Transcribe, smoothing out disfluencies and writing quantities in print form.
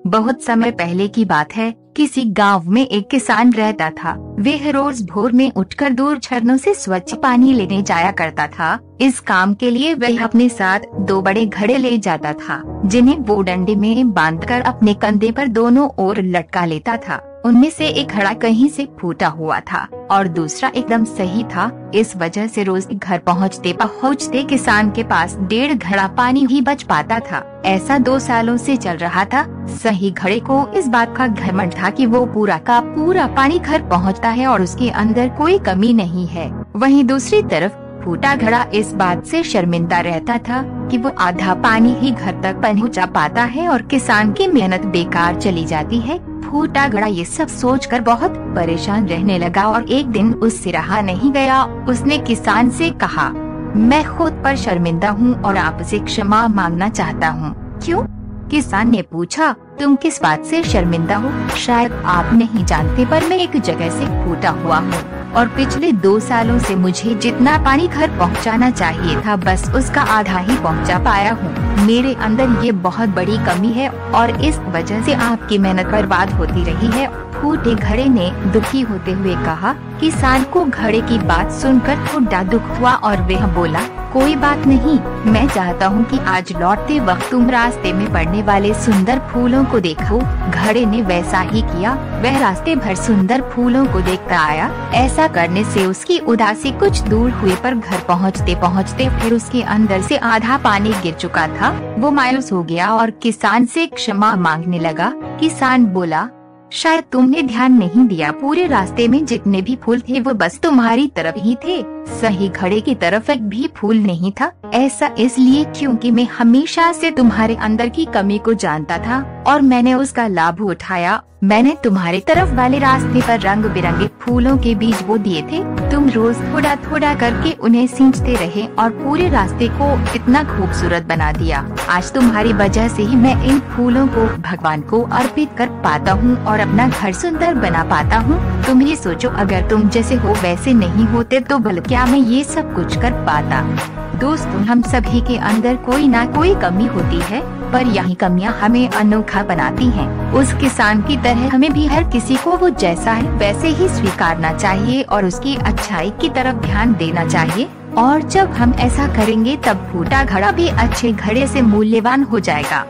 बहुत समय पहले की बात है। किसी गांव में एक किसान रहता था। वह रोज भोर में उठकर दूर झरनों से स्वच्छ पानी लेने जाया करता था। इस काम के लिए वह अपने साथ 2 बड़े घड़े ले जाता था, जिन्हें वो डंडे में बांधकर अपने कंधे पर दोनों ओर लटका लेता था। उनमें से एक घड़ा कहीं से फूटा हुआ था और दूसरा एकदम सही था। इस वजह से रोज घर पहुँचते पहुँचते किसान के पास 1.5 घड़ा पानी भी बच पाता था। ऐसा 2 सालों से चल रहा था। सही घड़े को इस बात का घमंड था कि वो पूरा का पूरा पानी घर पहुँचता है और उसके अंदर कोई कमी नहीं है। वहीं दूसरी तरफ फूटा घड़ा इस बात से शर्मिंदा रहता था कि वो आधा पानी ही घर तक पहुँचा पाता है और किसान की मेहनत बेकार चली जाती है। फूटा घड़ा ये सब सोचकर बहुत परेशान रहने लगा और एक दिन उससे रहा नहीं गया। उसने किसान से कहा, मैं खुद पर शर्मिंदा हूँ और आपसे क्षमा मांगना चाहता हूँ। क्यों? किसान ने पूछा। तुम किस बात से शर्मिंदा हो? शायद आप नहीं जानते, पर मैं एक जगह से फूटा हुआ हूँ और पिछले 2 सालों से मुझे जितना पानी घर पहुँचाना चाहिए था, बस उसका आधा ही पहुँचा पाया हूँ। मेरे अंदर ये बहुत बड़ी कमी है और इस वजह से आपकी मेहनत बर्बाद होती रही है। फूटे घड़े ने दुखी होते हुए कहा। किसान को घड़े की बात सुनकर थोड़ा दुख हुआ और वह बोला, कोई बात नहीं, मैं चाहता हूँ कि आज लौटते वक्त तुम रास्ते में पड़ने वाले सुंदर फूलों को देखो। घड़े ने वैसा ही किया। वह रास्ते भर सुंदर फूलों को देखता आया। ऐसा करने से उसकी उदासी कुछ दूर हुई, पर घर पहुँचते पहुँचते फिर उसके अंदर से आधा पानी गिर चुका था। वो मायूस हो गया और किसान से क्षमा मांगने लगा। किसान बोला, शायद तुमने ध्यान नहीं दिया, पूरे रास्ते में जितने भी फूल थे वो बस तुम्हारी तरफ ही थे। सही घड़े की तरफ एक भी फूल नहीं था। ऐसा इसलिए क्योंकि मैं हमेशा से तुम्हारे अंदर की कमी को जानता था और मैंने उसका लाभ उठाया। मैंने तुम्हारे तरफ वाले रास्ते पर रंग बिरंगे फूलों के बीज बो दिए थे। तुम रोज थोड़ा थोड़ा करके उन्हें सींचते रहे और पूरे रास्ते को इतना खूबसूरत बना दिया। आज तुम्हारी वजह से ही मैं इन फूलों को भगवान को अर्पित कर पाता हूँ और अपना घर सुंदर बना पाता हूँ। तुम ही सोचो, अगर तुम जैसे हो वैसे नहीं होते तो भला क्या मैं ये सब कुछ कर पाता। दोस्तों, हम सभी के अंदर कोई ना कोई कमी होती है, पर यही कमियां हमें अनोखा बनाती हैं। उस किसान की तरह हमें भी हर किसी को वो जैसा है वैसे ही स्वीकारना चाहिए और उसकी अच्छाई की तरफ ध्यान देना चाहिए। और जब हम ऐसा करेंगे तब फूटा घड़ा भी अच्छे घड़े से मूल्यवान हो जाएगा।